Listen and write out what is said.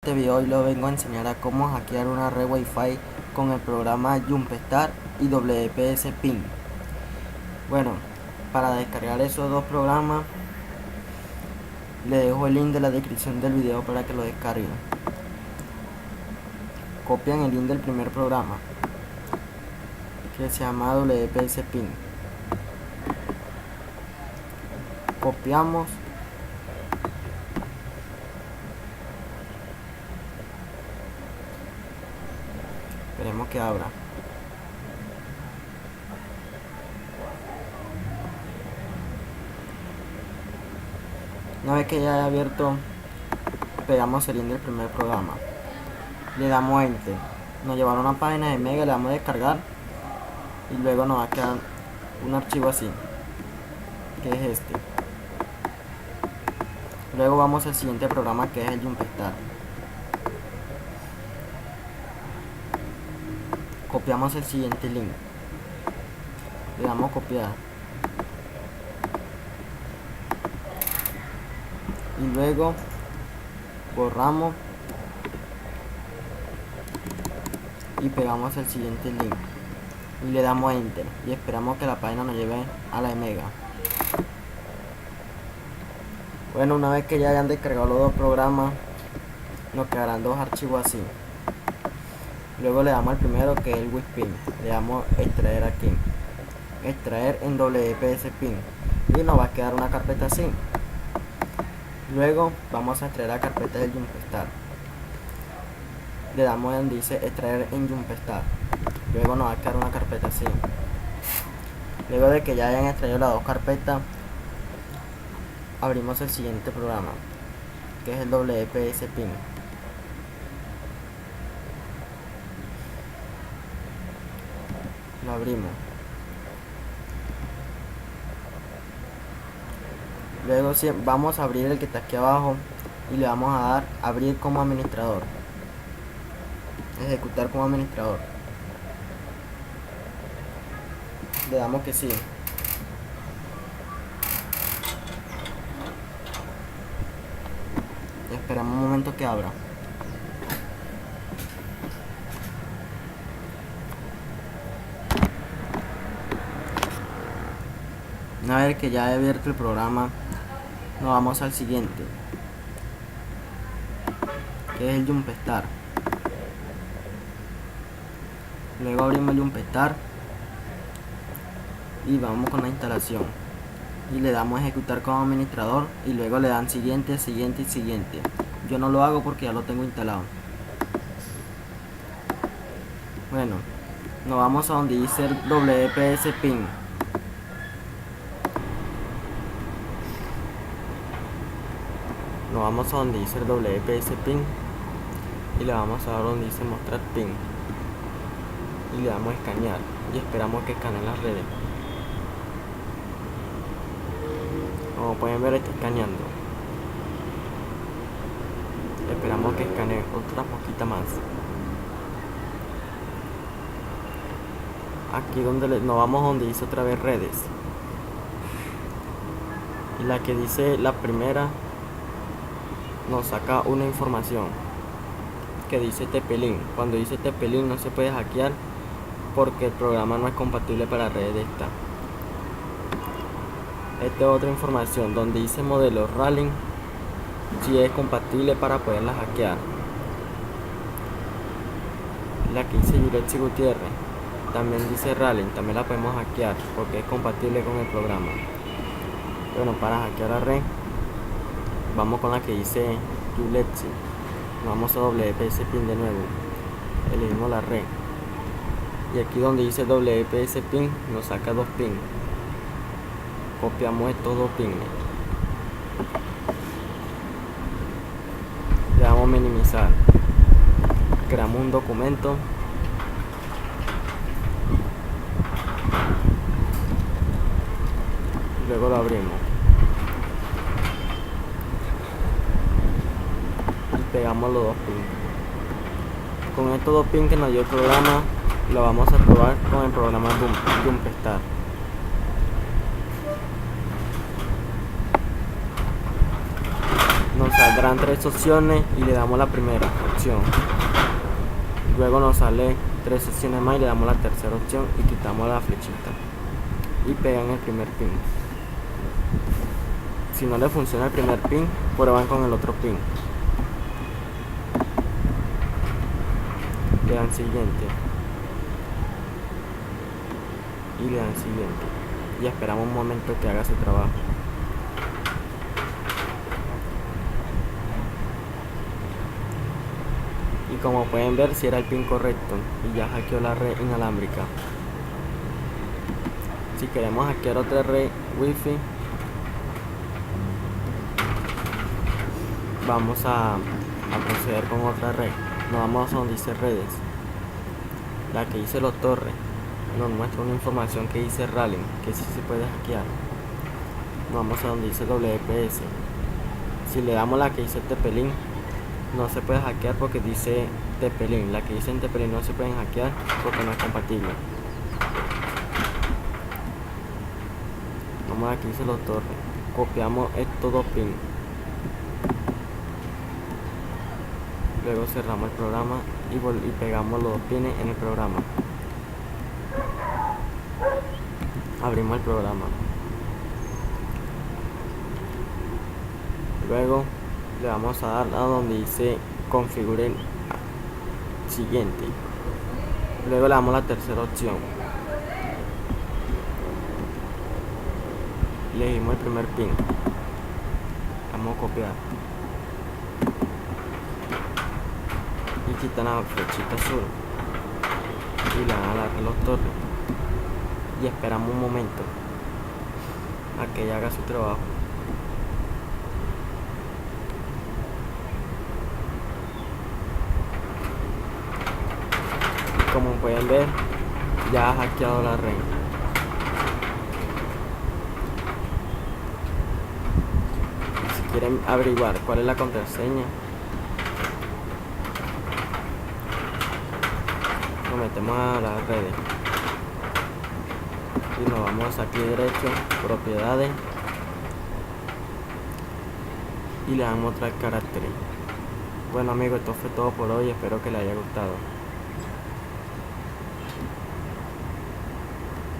Este video hoy lo vengo a enseñar a cómo hackear una red Wi-Fi con el programa Jumpstart y WPS Ping. Bueno, para descargar esos dos programas le dejo el link de la descripción del video para que lo descarguen. Copian el link del primer programa que se llama WPS Ping. Copiamos. Esperemos que abra. Una vez que ya haya abierto, pegamos el link del primer programa. Le damos Enter. Nos llevará a una página de Mega, le damos a descargar. Y luego nos va a quedar un archivo así, que es este. Luego vamos al siguiente programa, que es el Jumpstart. Copiamos el siguiente link, le damos copiar y luego borramos y pegamos el siguiente link y le damos Enter y esperamos que la página nos lleve a la de Mega. Bueno, una vez que ya hayan descargado los dos programas, nos quedarán dos archivos así. Luego le damos al primero, que es el WPS, le damos extraer aquí, extraer en WPS Ping, y nos va a quedar una carpeta así. Luego vamos a extraer la carpeta del Jumpstart, le damos donde dice extraer en Jumpstart, luego nos va a quedar una carpeta así. Luego de que ya hayan extraído las dos carpetas, abrimos el siguiente programa, que es el WPS Ping. Lo abrimos. Luego vamos a abrir el que está aquí abajo y le vamos a dar abrir como administrador, ejecutar como administrador. Le damos que sí. Esperamos un momento que abra. Una vez que ya he abierto el programa, nos vamos al siguiente, que es el Jumpstart. Luego abrimos el Jumpstart y vamos con la instalación y le damos a ejecutar como administrador y luego le dan siguiente, siguiente y siguiente. Yo no lo hago porque ya lo tengo instalado. Bueno, nos vamos a donde dice el WPS Ping. Nos vamos a donde dice el WPS Ping y le vamos a dar donde dice mostrar ping y le damos a escanear y esperamos que escanee las redes. Como pueden ver, está escaneando. Esperamos que escanee otra poquita más. Aquí donde nos vamos donde dice otra vez redes, y la que dice la primera nos saca una información que dice TP-Link. Cuando dice TP-Link no se puede hackear porque el programa no es compatible para redes de esta. Esta es otra información donde dice modelo Ralink, si es compatible para poderla hackear. La que dice Yurexi Gutiérrez también dice Ralink, también la podemos hackear porque es compatible con el programa. Bueno, para hackear la red vamos con la que dice Yurexi. Vamos a WPS Ping de nuevo, elegimos la red y aquí donde dice WPS Ping nos saca dos ping. Copiamos estos dos ping, le damos minimizar, creamos un documento, luego lo abrimos y pegamos los dos ping. Con estos dos ping que nos dio el programa, lo vamos a probar con el programa Jumpstart. nos saldrán 3 opciones y le damos la primera opción. Luego nos sale 3 opciones más y le damos la tercera opción y quitamos la flechita y pegan el primer pin. Si no le funciona el primer pin, prueban con el otro pin. Le dan siguiente y le dan siguiente y esperamos un momento que haga su trabajo. Y como pueden ver, si era el pin correcto y ya hackeó la red inalámbrica. Si queremos hackear otra red wifi, vamos a proceder con otra red. Nos vamos a donde dice redes, la que dice los torres nos muestra una información que dice Rallying, que sí se puede hackear. Nos vamos a donde dice WPS. Si le damos la que dice Tepelin, no se puede hackear porque dice Tepelin. La que dice Tepelin no se pueden hackear porque no es compatible. Vamos a aquí dice los torres, copiamos estos 2 pins, luego cerramos el programa y pegamos los 2 pins en el programa. Abrimos el programa, luego le vamos a dar a donde dice configuren siguiente, luego le damos la tercera opción, elegimos el primer pin, vamos a copiar y quitan la flechita azul y le dan a la los torres y esperamos un momento a que ella haga su trabajo. Como pueden ver, ya ha hackeado la red. Si quieren averiguar cuál es la contraseña, nos metemos a las redes y nos vamos aquí derecho, propiedades, y le damos otra carácter. Bueno amigos, esto fue todo por hoy, espero que les haya gustado.